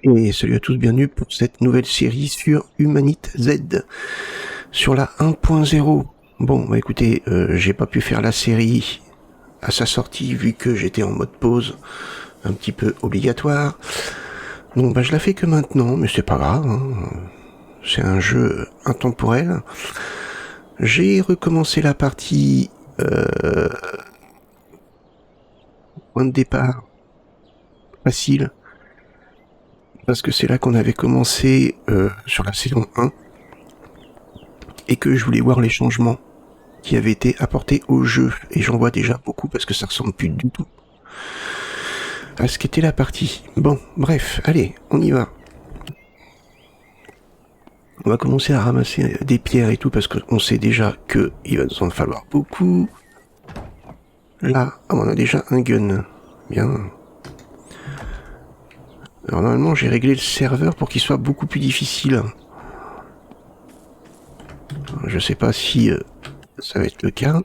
Et salut à tous, bienvenue pour cette nouvelle série sur Humanite Z, sur la 1.0. Bon, bah écoutez, j'ai pas pu faire la série à sa sortie vu que j'étais en mode pause, un petit peu obligatoire. Donc bah je la fais que maintenant, mais c'est pas grave, hein. C'est un jeu intemporel. J'ai recommencé la partie point de départ facile, parce que c'est là qu'on avait commencé sur la saison 1, et que je voulais voir les changements qui avaient été apportés au jeu. Et j'en vois déjà beaucoup parce que ça ressemble plus du tout à ce qu'était la partie. Bon, bref, allez, on y va. On va commencer à ramasser des pierres et tout parce qu'on sait déjà qu'il va nous en falloir beaucoup. Là, on a déjà un gun. Bien. Alors normalement, j'ai réglé le serveur pour qu'il soit beaucoup plus difficile. Je sais pas si ça va être le cas.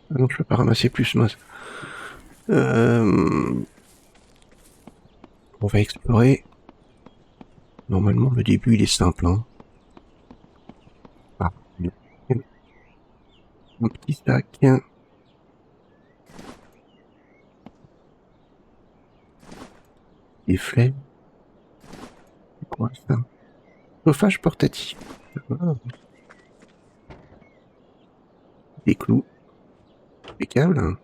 Ah non, je peux pas ramasser plus. On va explorer. Normalement, le début, il est simple. Hein. Ah, un petit sac. Des flèches. C'est quoi ça? Chauffage portatif. Ah, des clous. Des câbles.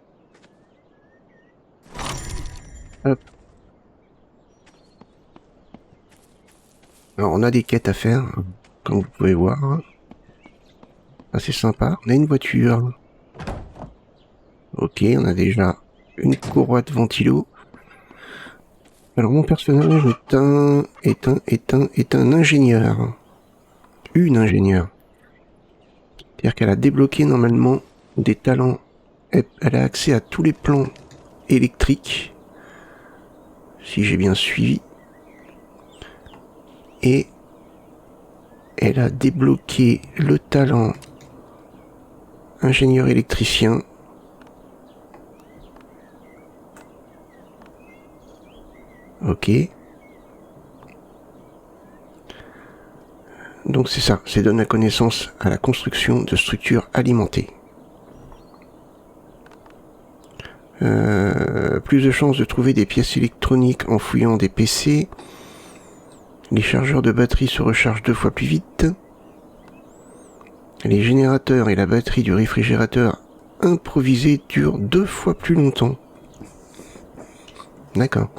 Hop. Alors, on a des quêtes à faire, comme vous pouvez voir. Ah, c'est sympa. On a une voiture. Ok, on a déjà une courroie de ventilo. Alors, mon personnage est un ingénieur. Une ingénieure. C'est-à-dire qu'elle a débloqué normalement des talents. Elle a accès à tous les plans électriques, si j'ai bien suivi. Et elle a débloqué le talent ingénieur électricien. Ok. Donc c'est ça, c'est donner la connaissance à la construction de structures alimentées. Plus de chances de trouver des pièces électroniques en fouillant des PC. Les chargeurs de batterie se rechargent 2 fois plus vite. Les générateurs et la batterie du réfrigérateur improvisé durent 2 fois plus longtemps. D'accord.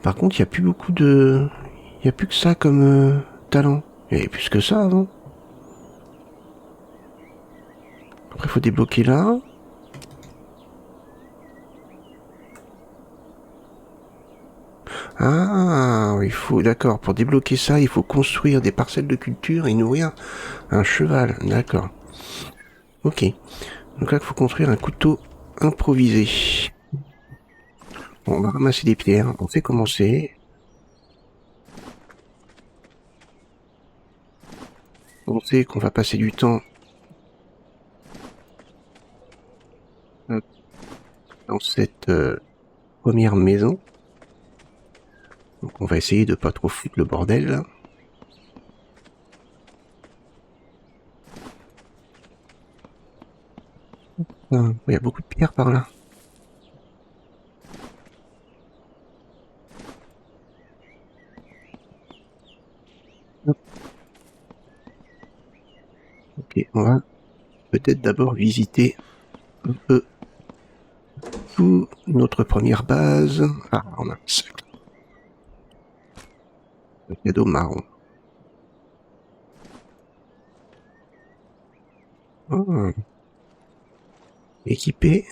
Par contre, il n'y a plus beaucoup de... Il n'y a plus que ça comme talent. Il y avait plus que ça avant. Après, il faut débloquer là. Ah, il faut, d'accord, pour débloquer ça, il faut construire des parcelles de culture et nourrir un cheval. D'accord. Ok. Donc là, il faut construire un couteau improvisé. Bon, on va ramasser des pierres. On fait commencer. On sait qu'on va passer du temps dans cette première maison. Donc on va essayer de pas trop foutre le bordel. Il y a beaucoup de pierres par là. Ok, on va peut-être d'abord visiter un peu toute notre première base. Ah, on a un sac. Un cadeau marron. Oh. Équipé.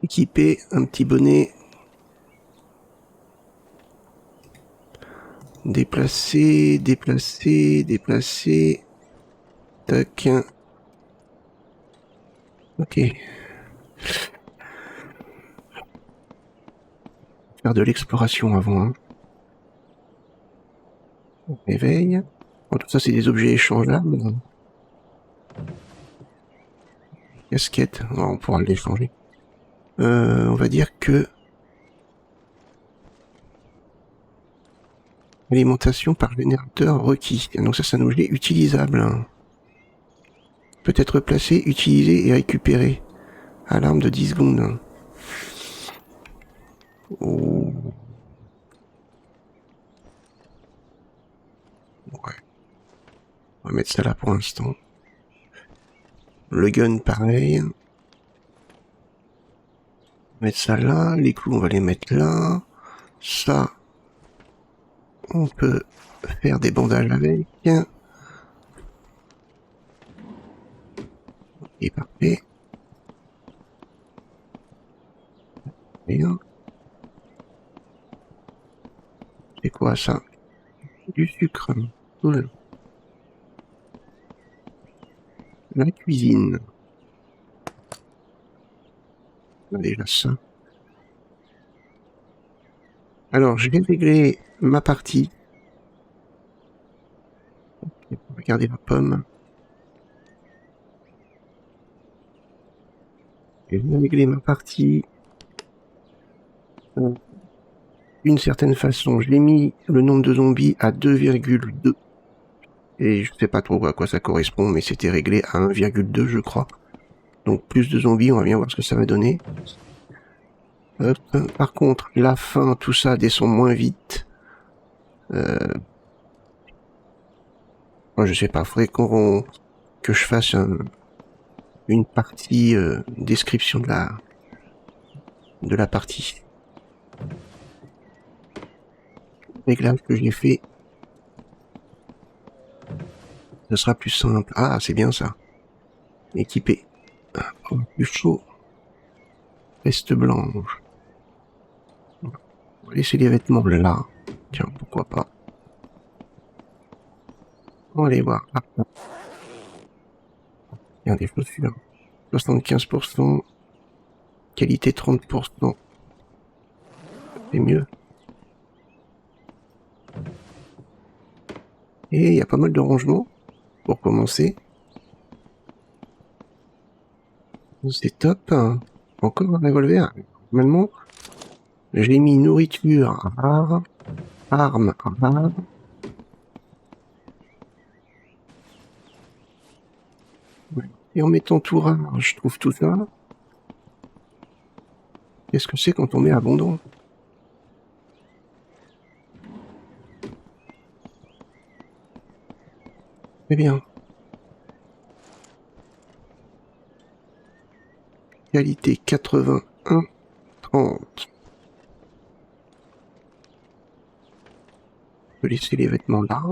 Équipé, un petit bonnet. Déplacer, déplacer, déplacer. Tac. Ok. Faire de l'exploration avant. Hein. On réveille. Bon, tout ça, c'est des objets échangeables. Casquette, on pourra l'échanger. On va dire que alimentation par générateur requis. Donc ça nous est utilisable. Peut être placé, utilisé et récupéré. Alarme de 10 secondes. Oh. Ouais. On va mettre ça là pour l'instant. Le gun, pareil. On va mettre ça là. Les clous, on va les mettre là. Ça, on peut faire des bandages avec. Et parfait. Bien. C'est quoi ça? Du sucre. Cool. La cuisine. On a déjà ça. Alors, je vais régler ma partie. On va garder la pomme. Je vais régler ma partie d'une certaine façon. J'ai mis le nombre de zombies à 2,2. Et je sais pas trop à quoi ça correspond, mais c'était réglé à 1,2 je crois. Donc plus de zombies, on va bien voir ce que ça va donner. Hop. Par contre, la faim, tout ça descend moins vite. Moi, je sais pas, faudrait que je fasse une partie description de la partie. Réglage que j'ai fait. Ce sera plus simple. Ah, c'est bien ça. Équipé. Plus chaud. Veste blanche. On va laisser les vêtements là. Tiens, pourquoi pas. On va aller voir. Ah. Il y a des chaussures. 75%. Qualité 30%. C'est mieux. Et il y a pas mal de rangements. Pour commencer. C'est top. Encore un revolver. Normalement, j'ai mis nourriture rare. Armes rares. Et en mettant tout rare, je trouve tout ça. Qu'est-ce que c'est quand on met abondant? Eh bien. Qualité 81, 30. Je peux laisser les vêtements là.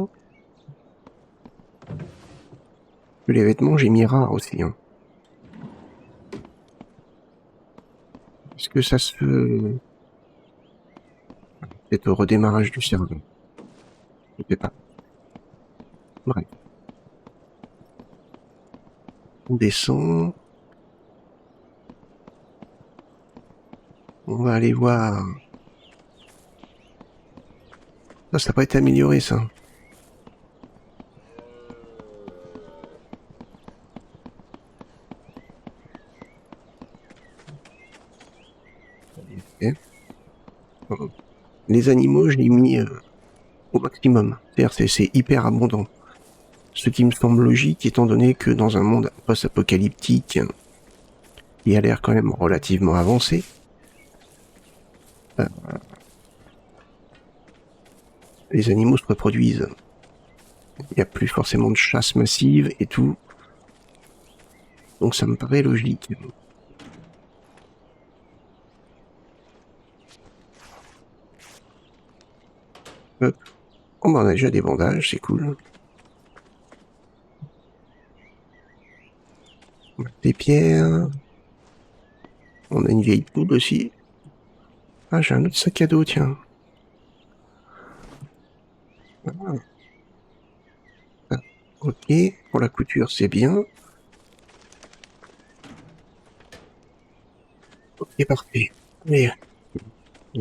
Les vêtements, j'ai mis rare aussi. Hein. Est-ce que ça se fait... Peut-être au redémarrage du cerveau. Je sais pas. Bref. On descend. On va aller voir. Ça n'a pas été amélioré, ça. Okay. Les animaux, je l'ai mis au maximum. C'est-à-dire, c'est hyper abondant. Ce qui me semble logique, étant donné que dans un monde post-apocalyptique, qui a l'air quand même relativement avancé, les animaux se reproduisent. Il n'y a plus forcément de chasse massive et tout. Donc ça me paraît logique. Hop. Oh, bah on a déjà des bandages, c'est cool. Des pierres. On a une vieille poule aussi. Ah, j'ai un autre sac à dos, tiens. Ah, ok, pour la couture, c'est bien. Ok, parfait. Allez.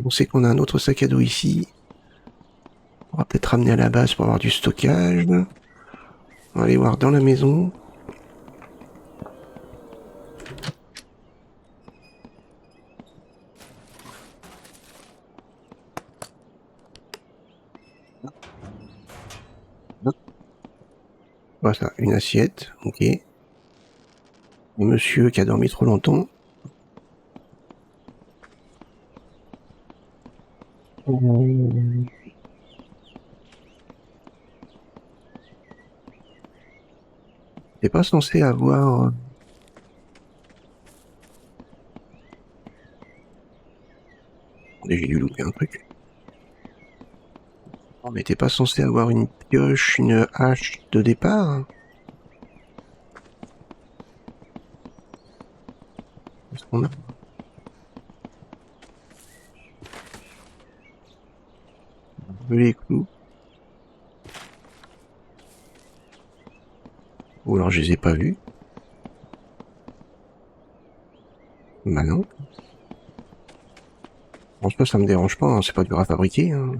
On sait qu'on a un autre sac à dos ici. On va peut-être ramener à la base pour avoir du stockage. On va aller voir dans la maison. quoi ça? Une assiette, ok. Monsieur qui a dormi trop longtemps. T'es pas censé avoir... J'ai dû louper un truc. Non, mais t'es pas censé avoir une pioche, une hache de départ, hein? Qu'est-ce qu'on a? Les clous. Ou alors je les ai pas vus. Bah non. En soi, ça me dérange pas, hein, c'est pas dur à fabriquer. Hein.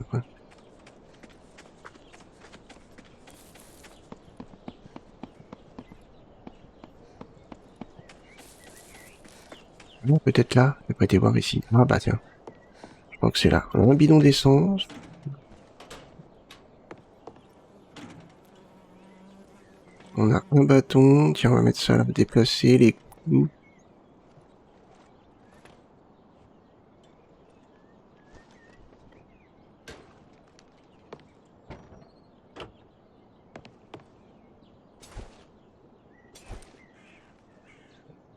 Non, peut-être là, j'ai pas été voir ici. Ah bah tiens, je crois que c'est là. Un bidon d'essence. On a un bâton. Tiens, on va mettre ça là, déplacer les clous.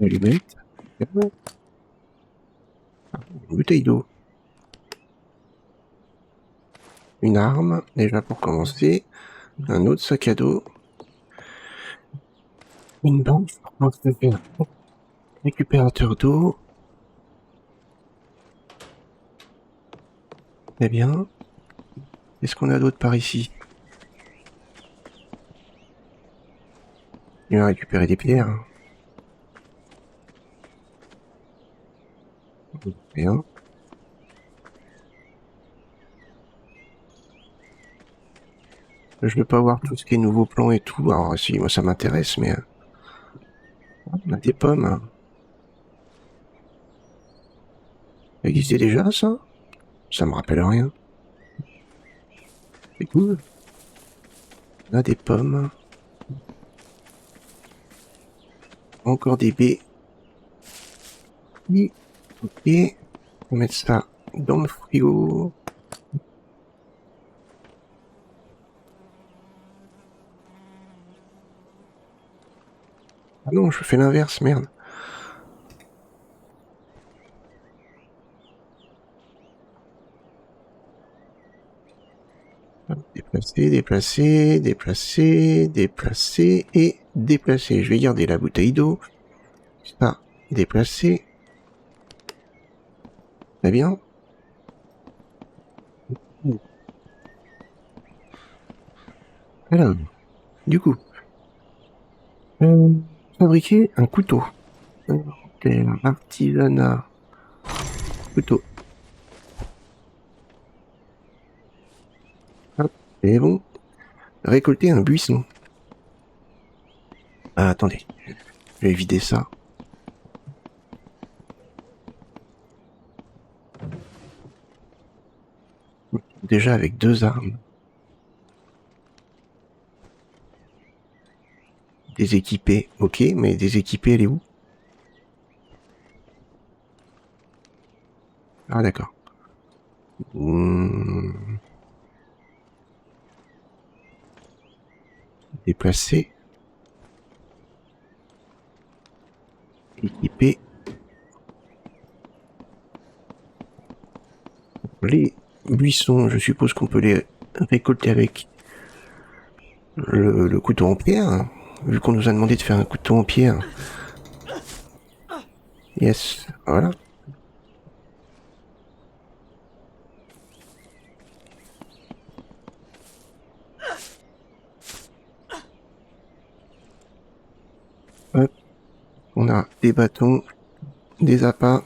Allumette. Une bouteille d'eau. Une arme, déjà pour commencer. Un autre sac à dos. Une bande, récupérateur d'eau. Très bien. Qu'est-ce qu'on a d'autre par ici? Il va récupérer des pierres. Bien. Je veux pas voir tout ce qui est nouveau plan et tout. Alors si, moi ça m'intéresse, mais... on a des pommes. Hein. Ça existait déjà, ça? Ça me rappelle rien. C'est cool. On a des pommes. Encore des baies. Oui. Ok. On va mettre ça dans le frigo. Ah non, je fais l'inverse, merde. Déplacer, déplacer, déplacer, déplacer et déplacer. Je vais garder la bouteille d'eau. Ça, déplacer. Très bien. Alors, du coup, fabriquer un couteau. Artisanat. Couteau. Hop, c'est bon. Récolter un buisson. Ah, attendez. Je vais vider ça. Déjà avec 2 armes. Déséquipée, ok, mais déséquipée, elle est où? Ah, d'accord. Déplacer. Équiper. Les buissons, je suppose qu'on peut les récolter avec le couteau en pierre, hein, vu qu'on nous a demandé de faire un couteau en pierre. Yes, voilà. Hop. On a des bâtons, des appâts.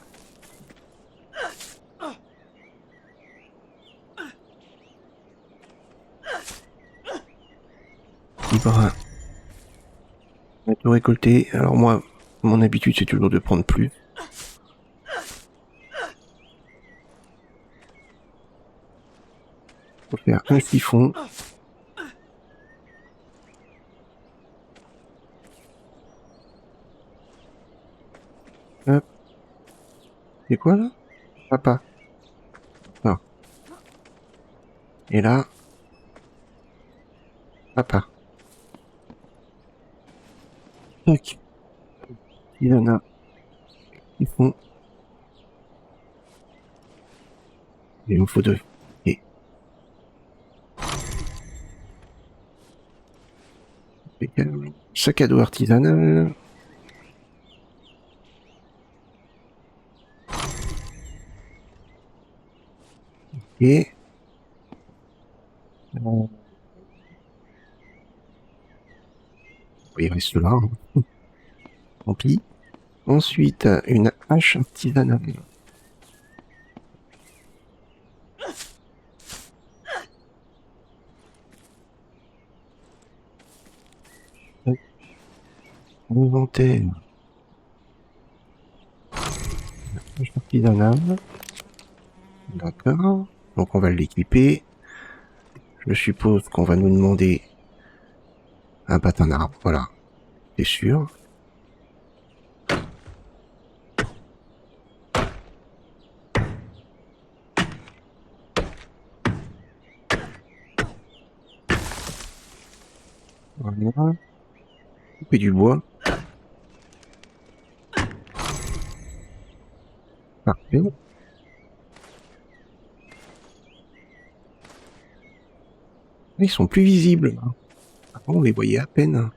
Des bras. On va tout récolter. Alors moi, mon habitude, c'est toujours de prendre plus. Faut faire un siphon. Hop. C'est quoi là? Papa. Non. Et là, papa. Tac. Il y en a qui font. Il nous faut deux. Et sac à dos artisanal. Et il reste là. Hein. Tant pis. Ensuite, une hache artisanale. Inventaire. Hache artisanale. D'accord. Donc on va l'équiper. Je suppose qu'on va nous demander un bâton d'arbre. Voilà. C'est sûr. Voilà. Couper du bois. Parfait. Ils sont plus visibles. Avant, on les voyait à peine.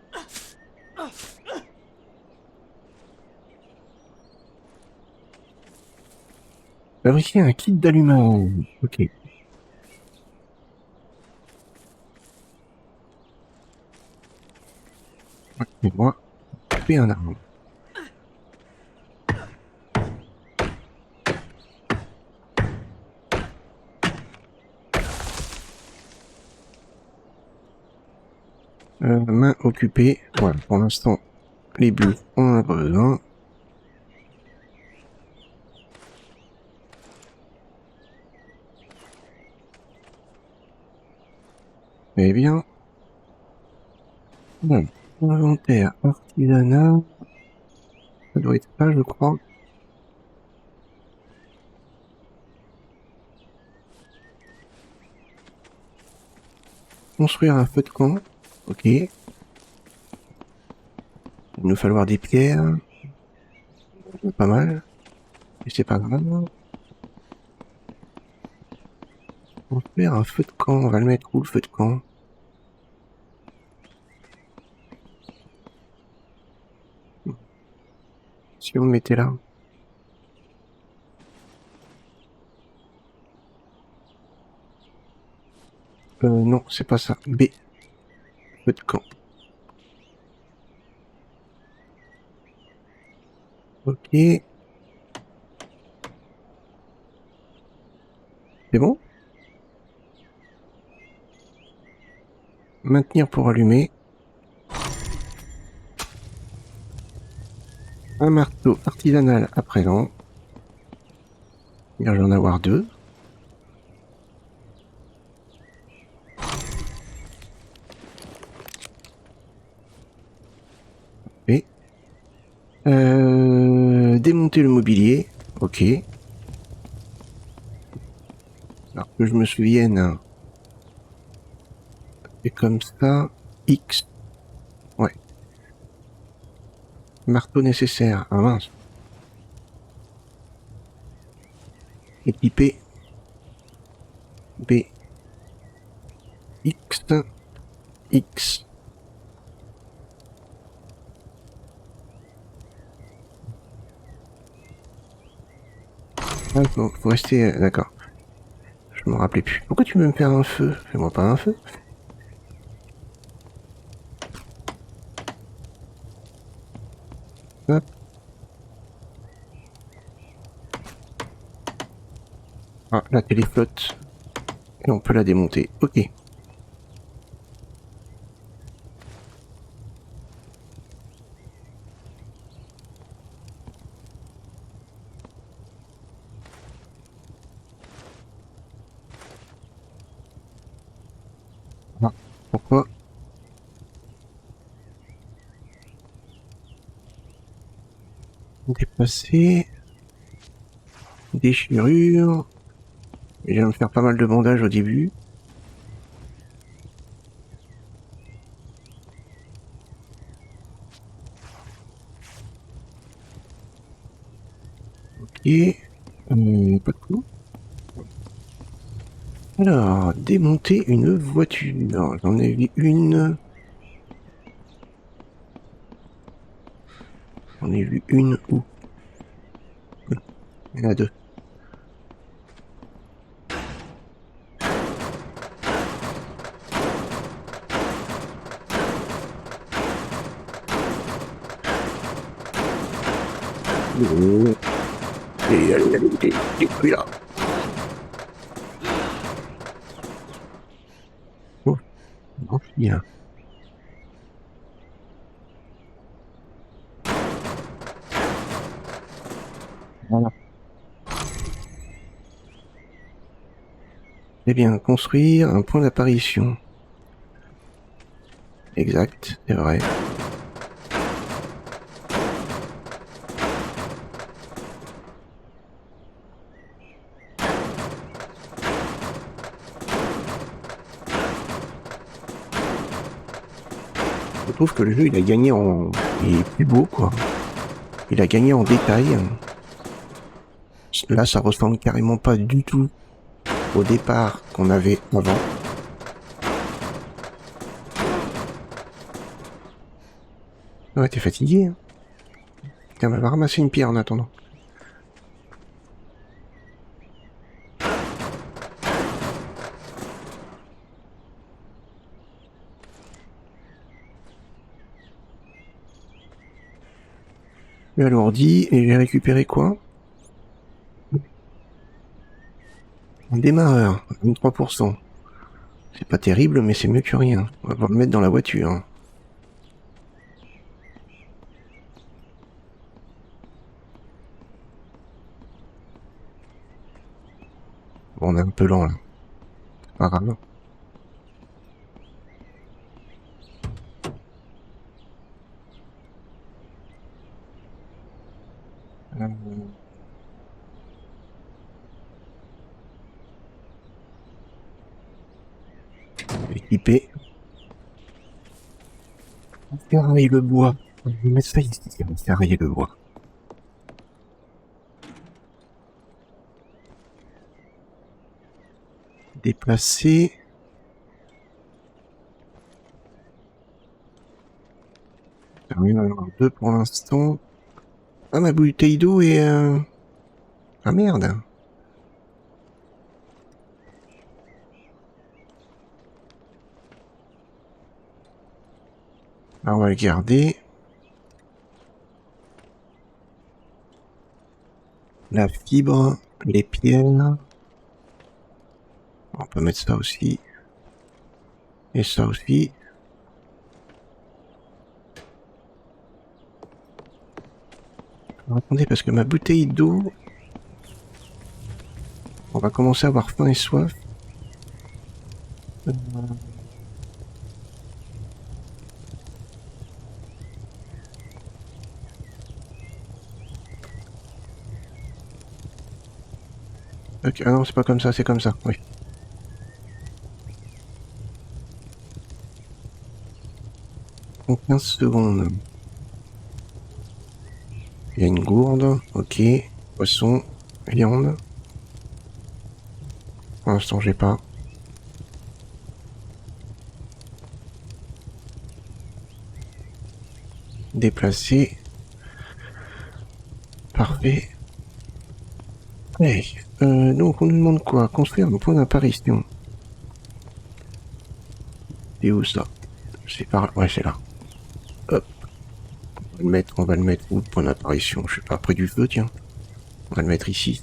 Fabriquer un kit d'allumage. Ok. Et moi, couper un arbre. Main occupée. Voilà. Pour l'instant, les bulles, on en a pas besoin. Eh bien. Bon. Inventaire artisanat. Ça doit être ça, je crois. Construire un feu de camp. Ok. Il va nous falloir des pierres. Pas mal. Et c'est pas grave. Construire un feu de camp. On va le mettre où, le feu de camp? Si on le mettait là. Non, c'est pas ça. B. Feu de camp. Ok. C'est bon? Maintenir pour allumer. Un marteau artisanal à présent. Il va y en avoir deux. Et démonter le mobilier. Ok. Alors que je me souvienne, hein, c'est comme ça. X. Ouais. Marteau nécessaire. Ah mince. Équipé. B. X. X. Ah, faut rester. D'accord. Je me rappelais plus. Pourquoi tu veux me faire un feu? Fais-moi pas un feu. Hop. Ah, la télé flotte. Et on peut la démonter. Ok. Ah, pourquoi? Déplacer. Déchirure. Je viens de me faire pas mal de bandages au début. Ok. Pas de coup. Alors, démonter une voiture. J'en ai vu une. J'en ai vu une où? Il y en a deux. Et allez, t'es là. Oh, non, bien. Voilà. Eh bien, construire un point d'apparition. Exact, c'est vrai. Je trouve que le jeu, il a gagné en... Il est plus beau, quoi. Il a gagné en détail. Là, ça ressemble carrément pas du tout au départ qu'on avait avant. Ouais, t'es fatigué, hein. Tiens, on va ramasser une pierre en attendant. Je vais alourdi et j'ai récupéré quoi? Un démarreur, 23%. C'est pas terrible, mais c'est mieux que rien. On va le mettre dans la voiture. Bon, on est un peu lent, là. C'est pas grave. Équipé. Ferraille le bois. On va mettre ça ici, on va ferrailler le bois. Déplacer. Il y en a deux pour l'instant. Ah, ma bouteille d'eau est... Ah merde. Alors, on va le garder. La fibre, les pierres. On peut mettre ça aussi. Et ça aussi. Alors, attendez, parce que ma bouteille d'eau... On va commencer à avoir faim et soif. Ok, ah non, c'est pas comme ça, c'est comme ça, oui. En 15 secondes. Il y a une gourde, ok. Poisson, viande. Pour l'instant, j'ai pas. Déplacer. Parfait. Hey, donc on nous demande quoi? Construire un point d'apparition. C'est où ça? C'est par là. Ouais, c'est là. Hop. On va le mettre où le point d'apparition? Je sais pas, près du feu, tiens. On va le mettre ici.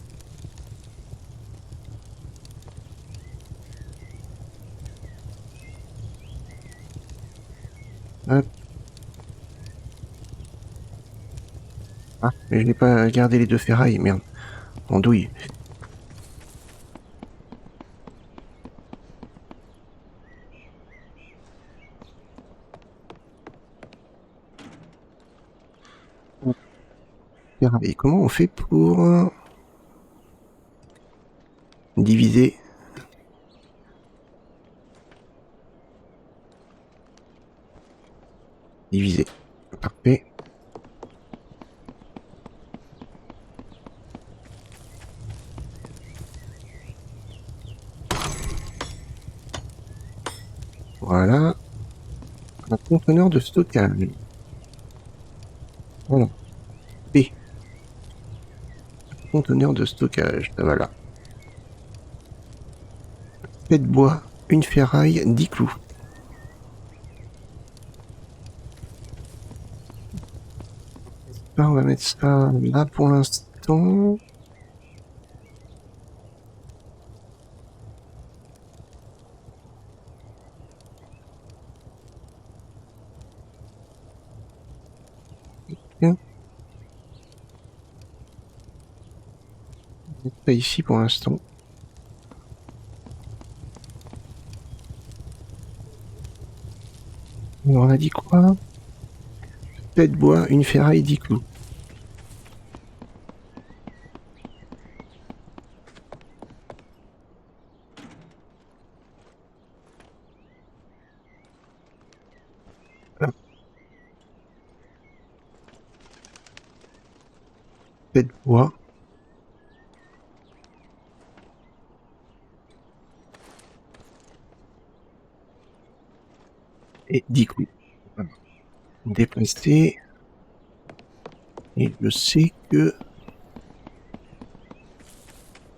Hop. Ah, mais je n'ai pas gardé les deux ferrailles, merde. Andouille. ferraille. Comment on fait pour diviser? Diviser. Parfait. Voilà. Un conteneur de stockage. Voilà. B. Conteneur de stockage. Ça va là. Fait de bois, une ferraille, 10 clous. Là, on va mettre ça là pour l'instant. Bien. On va mettre ça ici pour l'instant. Alors, on a dit quoi? Fait de bois, une ferraille, 10 clous. Fait de bois. Et 10 clous. Voilà. Déplacer. Et je sais que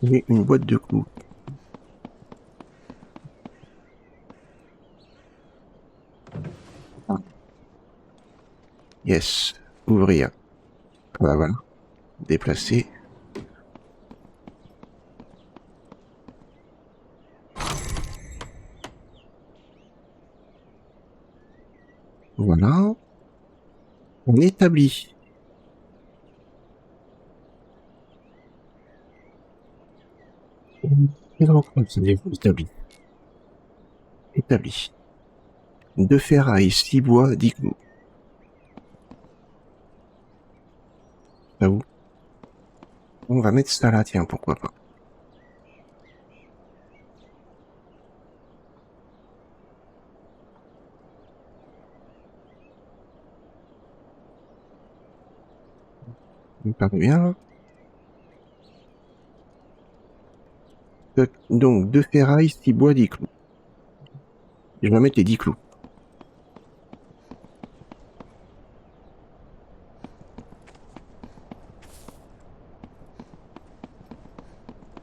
j'ai une boîte de clous. Yes. Ouvrir. Bah voilà. Déplacer. Voilà. On établit. Établi. Établi. 2 ferrailles, 6 bois, 10 clous. Ça où? On va mettre ça là, tiens, pourquoi pas. Il me paraît bien. Donc, 2 ferrailles, 6 bois, 10 clous. Je vais mettre les 10 clous.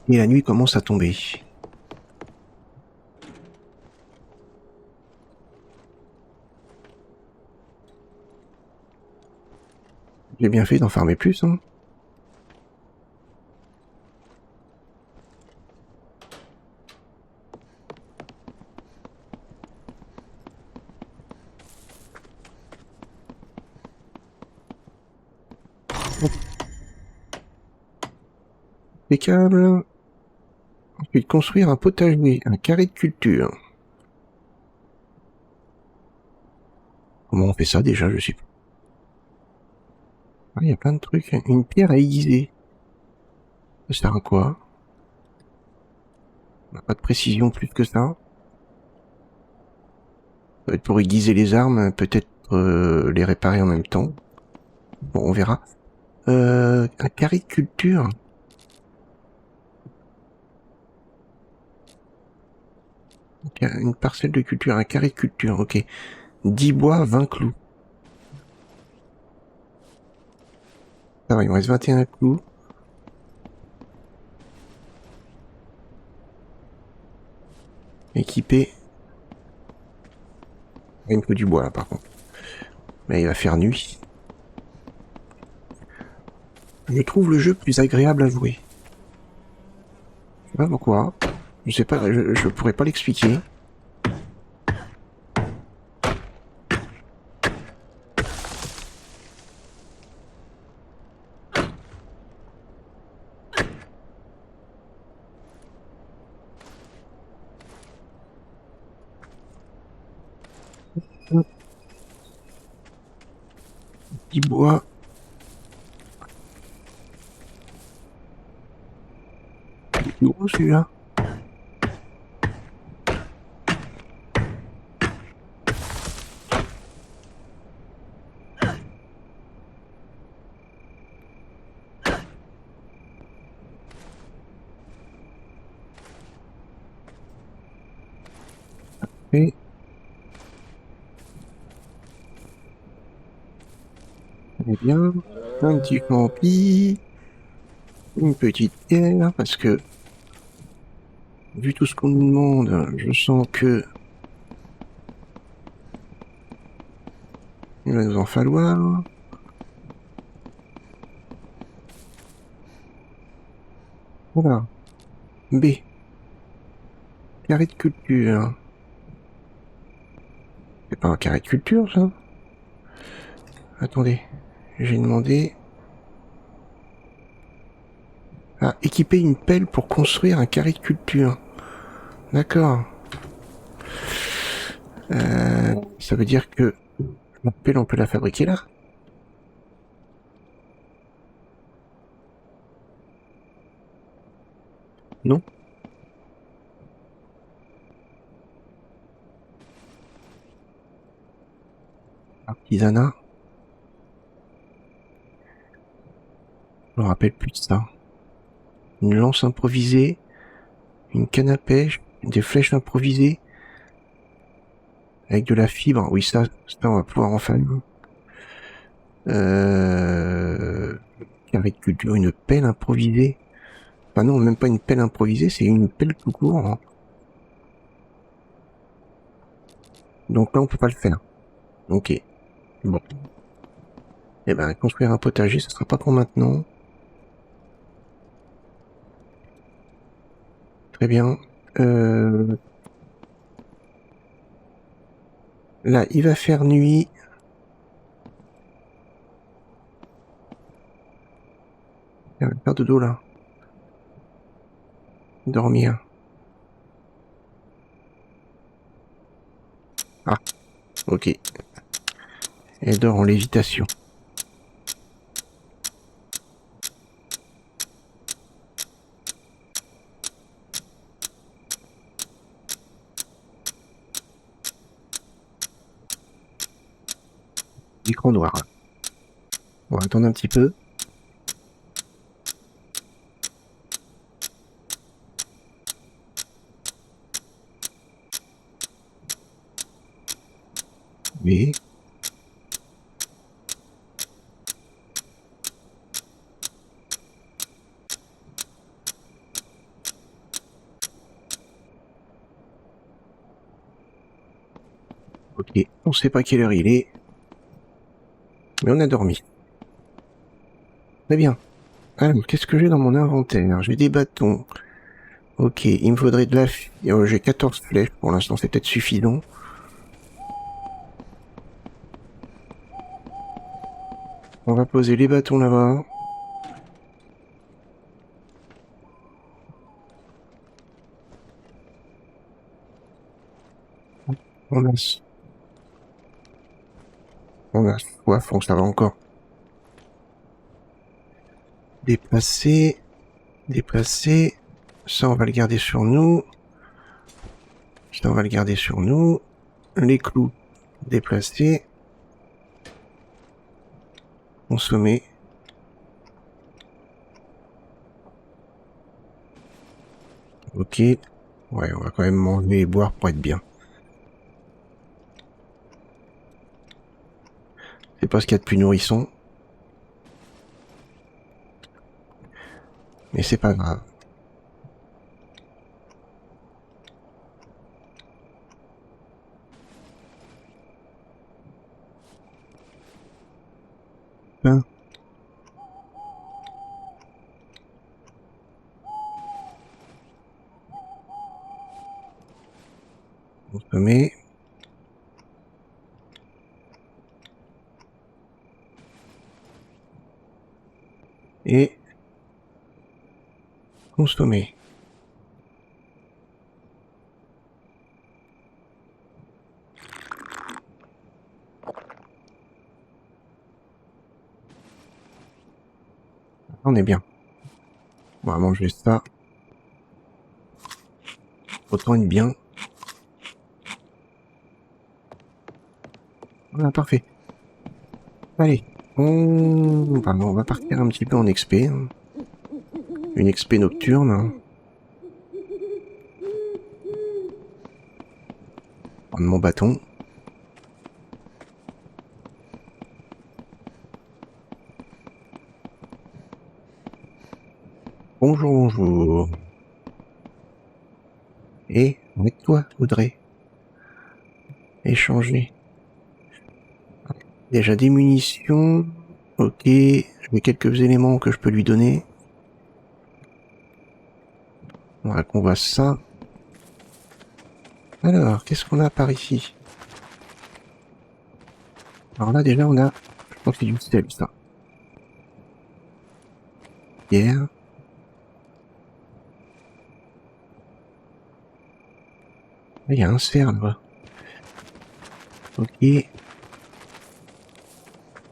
Et la nuit commence à tomber. J'ai bien fait d'en farmer plus, hein. Impeccable. Ensuite, construire un potager, un carré de culture. Comment on fait ça déjà, je sais pas. Ah, il y a plein de trucs. Une pierre à aiguiser. Ça sert à quoi? On n'a pas de précision plus que ça. Peut-être pour aiguiser les armes, peut-être les réparer en même temps. Bon, on verra. Un carré de culture. Une parcelle de culture, un carré de culture, ok. 10 bois, 20 clous. Ça va, il me reste 21 clous. Équipé. Il me faut du bois là par contre. Mais il va faire nuit. Je trouve le jeu plus agréable à jouer. Je sais pas pourquoi. Je sais pas, je pourrais pas l'expliquer. Petit bois. plus gros celui-là. Et eh bien, un petit champi, une petite pierre, parce que vu tout ce qu'on nous demande, je sens que il va nous en falloir. Voilà. B. Carré de culture. C'est pas un carré de culture, ça? Attendez. J'ai demandé à équiper une pelle pour construire un carré de culture. D'accord. Ça veut dire que la pelle, on peut la fabriquer là? Non? Artisanat? Je me rappelle plus de ça. Une lance improvisée, une canne à pêche, des flèches improvisées, avec de la fibre. Oui, ça on va pouvoir en faire. Carré de culture, une pelle improvisée. Enfin non, même pas une pelle improvisée, c'est une pelle tout court. Hein. Donc là, on peut pas le faire. Ok. Bon. Eh ben, construire un potager, ce sera pas pour maintenant. Très bien. Là, il va faire nuit. Il va faire dodo là. Dormir. Ah, ok. Elle dort en lévitation. Écran noir. On va attendre un petit peu. Oui. Ok. On sait pas quelle heure il est. Mais on a dormi. Très bien. Alors, qu'est-ce que j'ai dans mon inventaire? J'ai des bâtons. Ok, il me faudrait de la... j'ai 14 flèches, pour l'instant c'est peut-être suffisant. On va poser les bâtons là-bas. On a... On a soif, donc ça va encore. Déplacer. Déplacer. Ça, on va le garder sur nous. Ça, on va le garder sur nous. Les clous. Déplacer. Consommer. Ok. Ouais, on va quand même manger et boire pour être bien. C'est pas ce qu'il y a de plus nourrissant. Mais c'est pas grave. Pain. Consommer. Et consommer. On est bien. On va manger ça. Autant être bien. Voilà, parfait. Allez, on va partir un petit peu en expé. Hein. Une expé nocturne. Hein. Prendre mon bâton. Bonjour, bonjour. Et avec toi, Audrey. Échanger. Déjà des munitions. Ok, j'ai quelques éléments que je peux lui donner. Voilà qu'on voit ça. Alors, qu'est-ce qu'on a par ici? Alors là, déjà, on a... Je pense que c'est du sel, ça. Pierre. Là, il y a un cerf, là. Ok.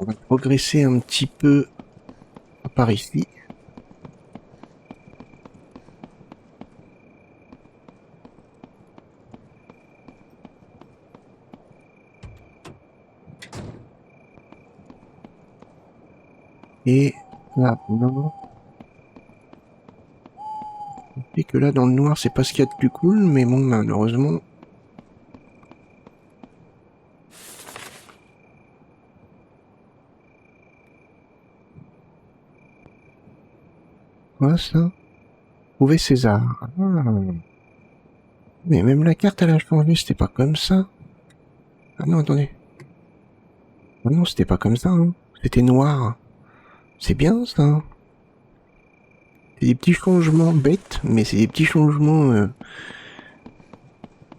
On va progresser un petit peu par ici. Et là, non. Et que là, dans le noir, c'est pas ce qu'il y a de plus cool, mais bon, malheureusement... Quoi, ça? Trouver César. Ah. Mais même la carte, elle a changé, c'était pas comme ça. Ah non, attendez. Ah non, c'était pas comme ça, hein. C'était noir. C'est bien, ça. C'est des petits changements bêtes, mais c'est des petits changements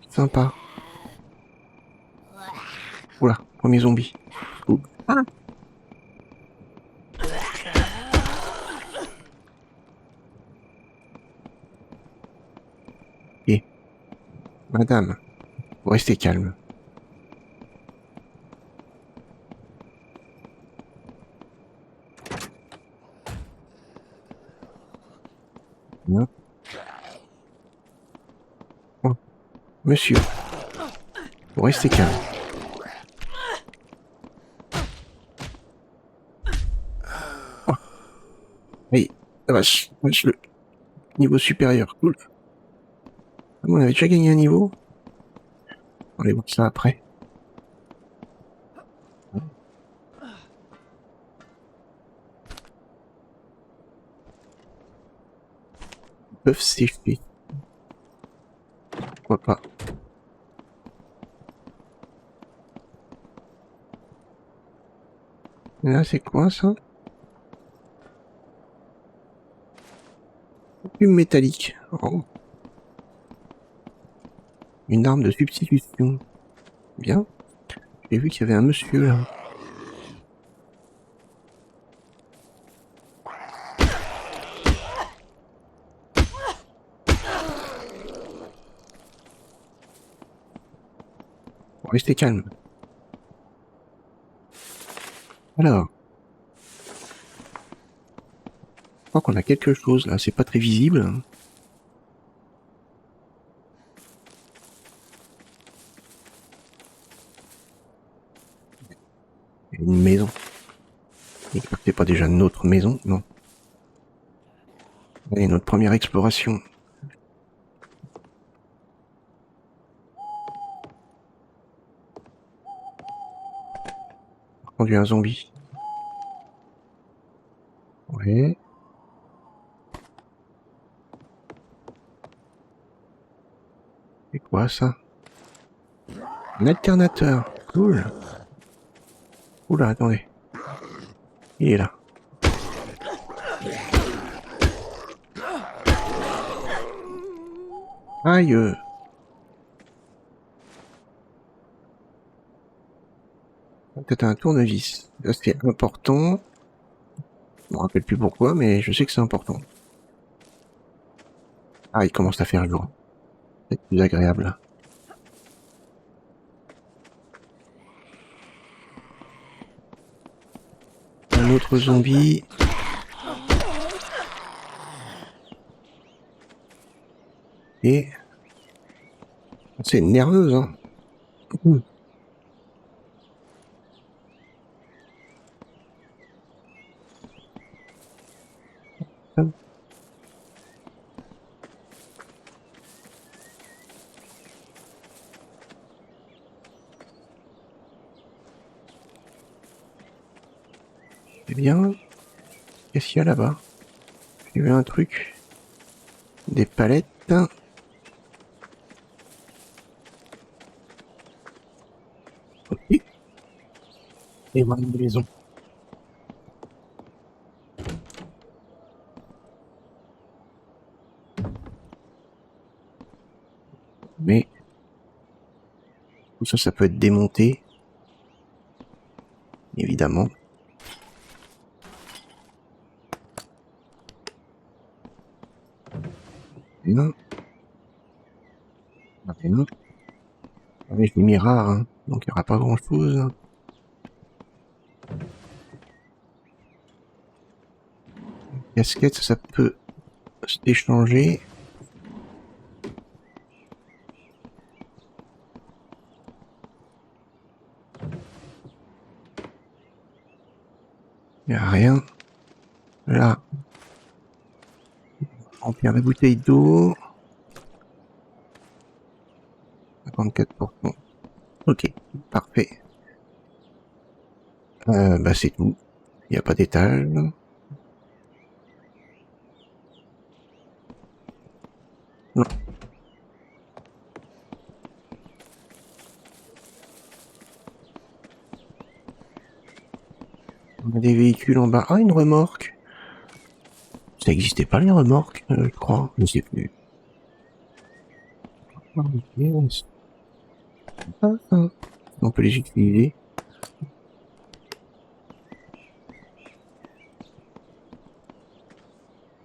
sympas. Oula, premier zombie. Ouh. Ah. Et, madame, restez calme. Bien. Oh, monsieur, restez calme. Oh, oui, vache, le niveau supérieur, cool. Ah, on avait déjà gagné un niveau. On va aller voir ça après. Ils peuvent sécher. Pourquoi pas. Et là, c'est quoi, ça? Plume métallique. Oh. Une arme de substitution. Bien. J'ai vu qu'il y avait un monsieur, là. Bon, restez calme. Alors. Je crois qu'on a quelque chose, là. C'est pas très visible. Hein. Une maison. Et c'est pas déjà notre maison, non. Allez, notre première exploration. Rendu un zombie. Ouais. C'est quoi ça? Un alternateur. Cool. Oula, attendez. Il est là. Aïe. Peut-être un tournevis. Ça, c'est important. Je me rappelle plus pourquoi, mais je sais que c'est important. Ah, il commence à faire jour. C'est plus agréable. Un autre zombie. Et C'est nerveuse, hein. C'est bien. Qu'est-ce qu'il y a là-bas? J'ai vu un truc. Des palettes. Ok. Et voilà une maison. Mais tout ça, ça peut être démonté. Évidemment. Rien. Rien. Ah oui, je l'ai mis rare, hein. Donc il n'y aura pas grand-chose. Casquette, ça peut s'échanger. Il n'y a rien. Là. Remplir la bouteille d'eau. 54%. Ok, parfait. Bah c'est tout. Il n'y a pas d'étage. Non. On a des véhicules en bas. Ah, une remorque. Ça n'existait pas les remorques, je crois. Je sais plus. Ah, yes. Ah. On peut les utiliser.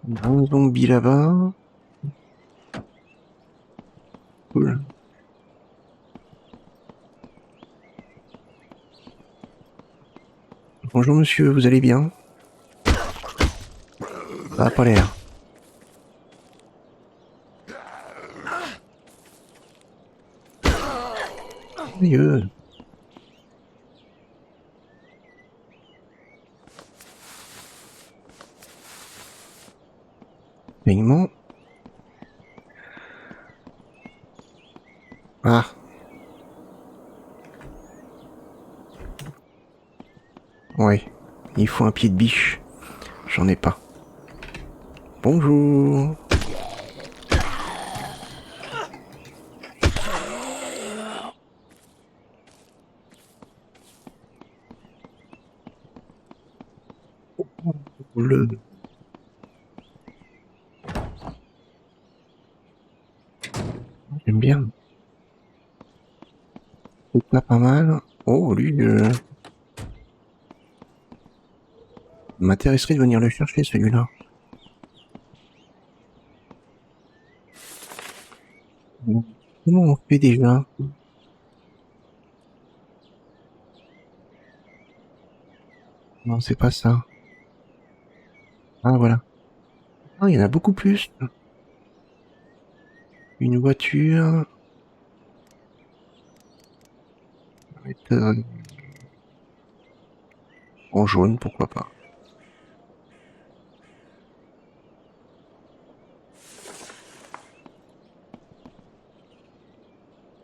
Il y a un zombie là-bas. Cool. Bonjour monsieur, vous allez bien? Ça a pas l'air. Sérieux. Paiement. Ah. Ouais. Il faut un pied de biche. J'en ai pas. Bonjour. Le. J'aime bien. C'est pas mal. Oh, lui, m'intéresserait de venir le chercher, celui-là. Comment on fait déjà? Non, c'est pas ça. Ah, voilà. Ah, il y en a beaucoup plus. Une voiture. En jaune, pourquoi pas.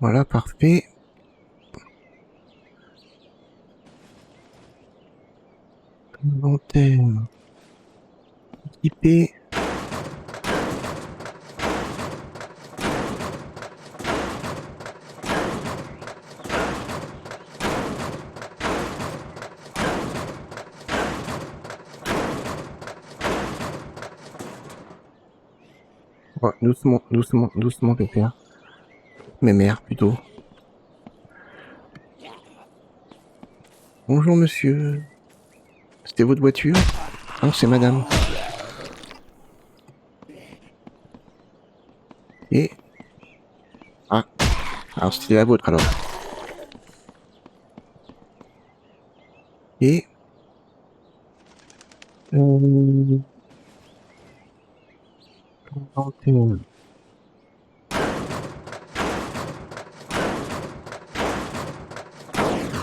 Voilà, parfait. Inventaire. Équipé. Ouais, doucement, doucement, doucement, pépère. Mémère, plutôt. Bonjour, monsieur. C'était votre voiture? Non, c'est madame. Et... Ah, alors c'était la vôtre, alors. Et... Inventaire.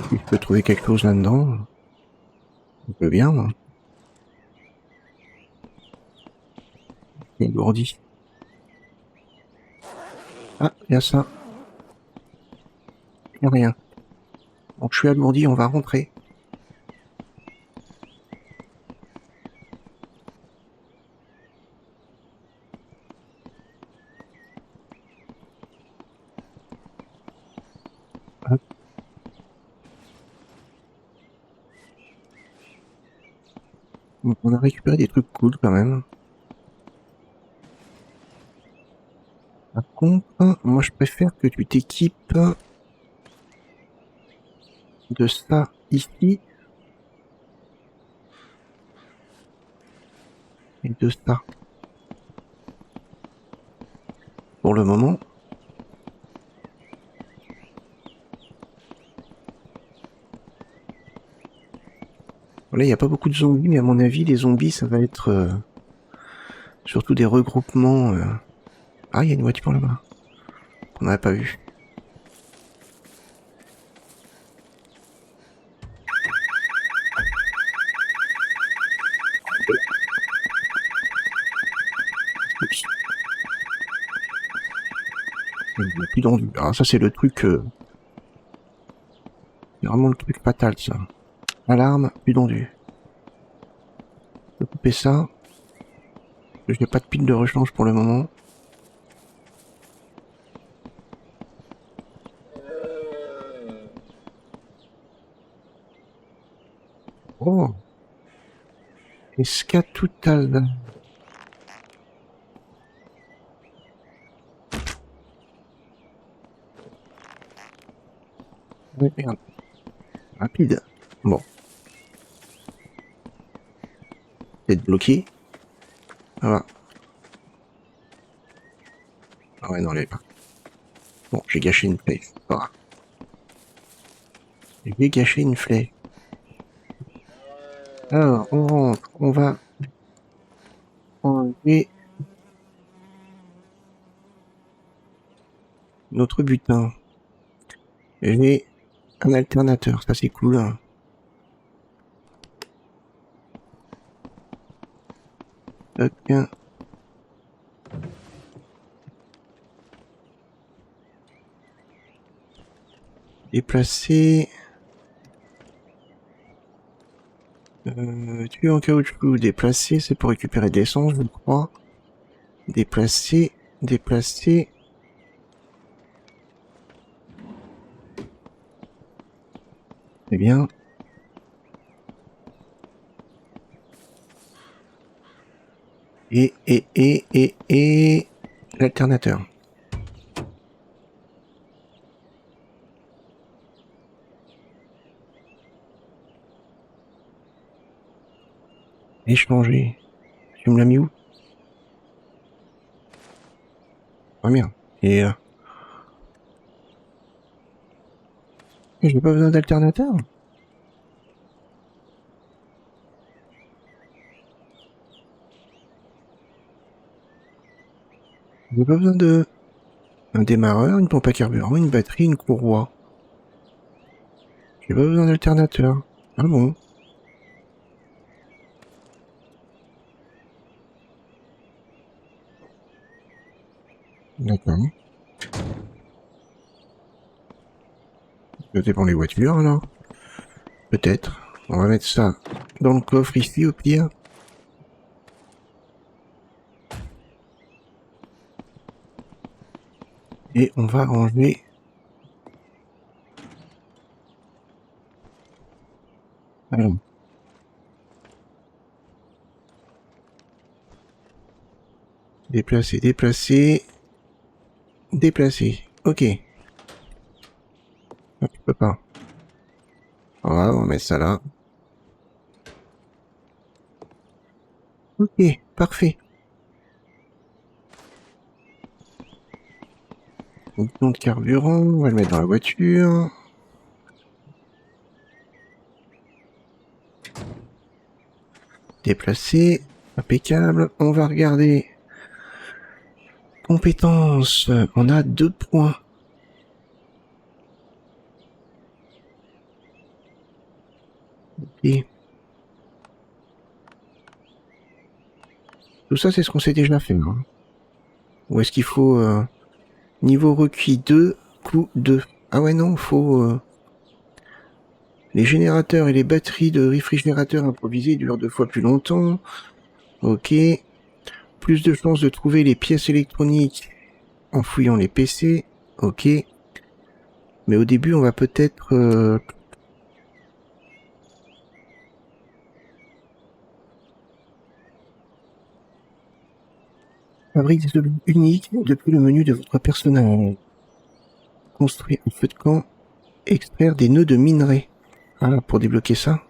Si je peux trouver quelque chose là-dedans, je peux bien, moi. Égourdi. Ah, il y a ça. Il n'y a rien. Donc je suis alourdi, on va rentrer. Hop. Donc, on a récupéré des trucs cool quand même. Par contre, moi je préfère que tu t'équipes de ça ici et de ça. Pour le moment. Là, il n'y a pas beaucoup de zombies, mais à mon avis, les zombies, ça va être surtout des regroupements. Ah, il y a une voiture là-bas. On n'avait pas vu. Oups. Il n'y a plus d'endu. Alors ça, c'est le truc... c'est vraiment le truc fatal, ça. Alarme, plus d'endu. Je peux couper ça. Je n'ai pas de pile de rechange pour le moment. Oh, escatoutale. Ouais, merde. Rapide. Bon. Peut-être bloqué. Ça va. Ah ouais, non, elle est pas. Bon, j'ai gâché une flèche. Ah. J'ai gâché une flèche. Alors, on rentre. On va enlever notre butin. J'ai un alternateur. Ça, c'est cool. Hein. Tac. Déplacer. Tuyau en caoutchouc. Déplacer, c'est pour récupérer de l'essence, je crois. Déplacer. Déplacer. Eh bien. Et l'alternateur. Échanger. Tu me l'as mis où? Ah merde, il est là. J'ai pas besoin d'alternateur? J'ai pas besoin de... un démarreur, une pompe à carburant, une batterie, une courroie. J'ai pas besoin d'alternateur. Ah bon? D'accord. Ça dépend des voitures alors. Peut-être. On va mettre ça dans le coffre ici au pire. Et on va ranger... Alors. Déplacer, déplacer... Déplacer. Ok. Ah, tu peux pas. Voilà, on va mettre ça là. Ok, parfait. Bouton de carburant, on va le mettre dans la voiture. Déplacer, impeccable. On va regarder. Compétences, on a 2 points. Et tout ça, c'est ce qu'on sait déjà faire. Hein. Ou est-ce qu'il faut niveau requis 2, coût 2? Ah ouais, non, faut... les générateurs et les batteries de réfrigérateurs improvisés durent 2 fois plus longtemps. Ok. Plus de chances de trouver les pièces électroniques en fouillant les PC. Ok. Mais au début, on va peut-être... fabrique des objets uniques depuis le menu de votre personnage. Construire un feu de camp. Extraire des nœuds de minerai. Ah, pour débloquer ça.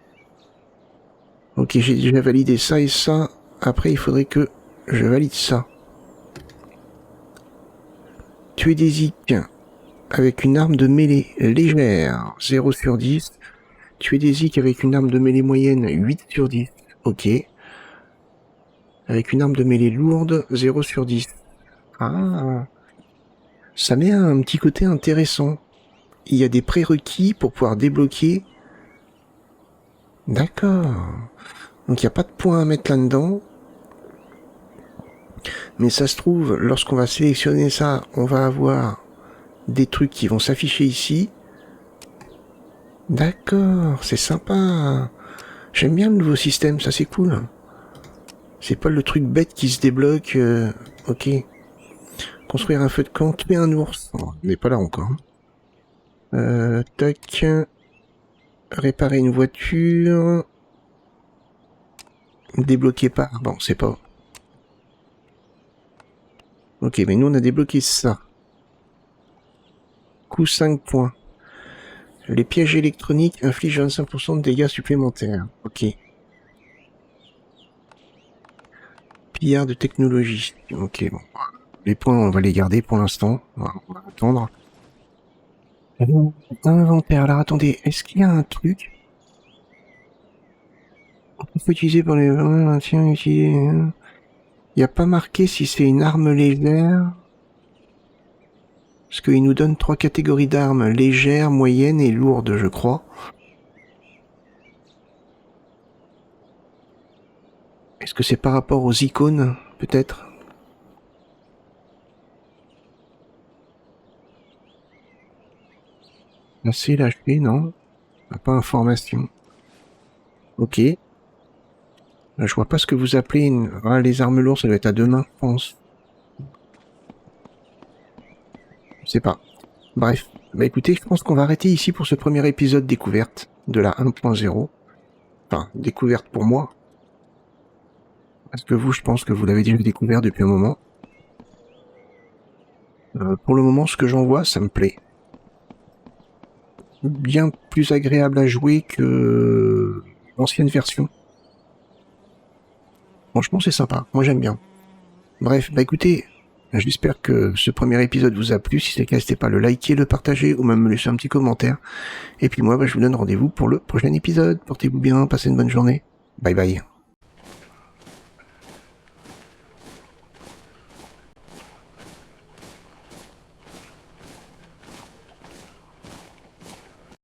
Ok, j'ai déjà validé ça et ça. Après, il faudrait que je valide ça. Tuer des zik avec une arme de mêlée légère, 0 sur 10. Tuer des zik avec une arme de mêlée moyenne, 8 sur 10. Ok. Avec une arme de mêlée lourde, 0 sur 10. Ah. Ça met un petit côté intéressant. Il y a des prérequis pour pouvoir débloquer. D'accord. Donc il n'y a pas de points à mettre là-dedans. Mais ça se trouve, lorsqu'on va sélectionner ça, on va avoir des trucs qui vont s'afficher ici. D'accord, c'est sympa. J'aime bien le nouveau système, ça c'est cool. C'est pas le truc bête qui se débloque. Ok. Construire un feu de camp, tuer un ours. Oh, on n'est pas là encore. Tac. Réparer une voiture. Débloquer par... Bon, c'est pas... Ok, mais nous on a débloqué ça. Coût 5 points. Les pièges électroniques infligent 25% de dégâts supplémentaires. Ok. Pillard de technologie. Ok, bon. Les points, on va les garder pour l'instant. On va attendre. Inventaire. Alors attendez, est-ce qu'il y a un truc? On peut utiliser pour les... Tiens, utiliser... Il n'y a pas marqué si c'est une arme légère. Parce qu'il nous donne 3 catégories d'armes. Légère, moyenne et lourde, je crois. Est-ce que c'est par rapport aux icônes, peut-être? Assez lâché, non? Pas information. Ok. Je vois pas ce que vous appelez une... Ah, les armes lourdes, ça doit être à 2 mains, je pense. Je sais pas. Bref. Bah écoutez, je pense qu'on va arrêter ici pour ce premier épisode découverte de la 1.0. Enfin, découverte pour moi. Parce que vous, je pense que vous l'avez déjà découvert depuis un moment. Pour le moment, ce que j'en vois, ça me plaît. Bien plus agréable à jouer que l'ancienne version. Franchement, c'est sympa. Moi, j'aime bien. Bref, bah écoutez, j'espère que ce premier épisode vous a plu. Si c'est le cas, n'hésitez pas à le liker, le partager ou même me laisser un petit commentaire. Et puis moi, bah, je vous donne rendez-vous pour le prochain épisode. Portez-vous bien, passez une bonne journée. Bye bye.